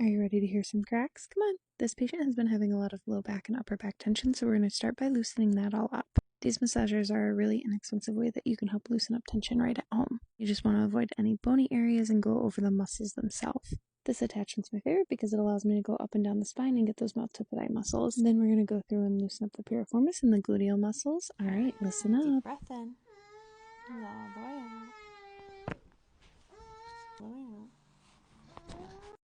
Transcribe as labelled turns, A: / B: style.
A: Are you ready to hear some cracks? Come on. This patient has been having a lot of low back and upper back tension, so we're going to start by loosening that all up. These massagers are a really inexpensive way that you can help loosen up tension right at home. You just want to avoid any bony areas and go over the muscles themselves. This attachment's my favorite because it allows me to go up and down the spine and get those mouth to thigh muscles. Then we're going to go through and loosen up the piriformis and the gluteal muscles. All right, listen up.
B: Deep breath in. And all the way out. All the way out.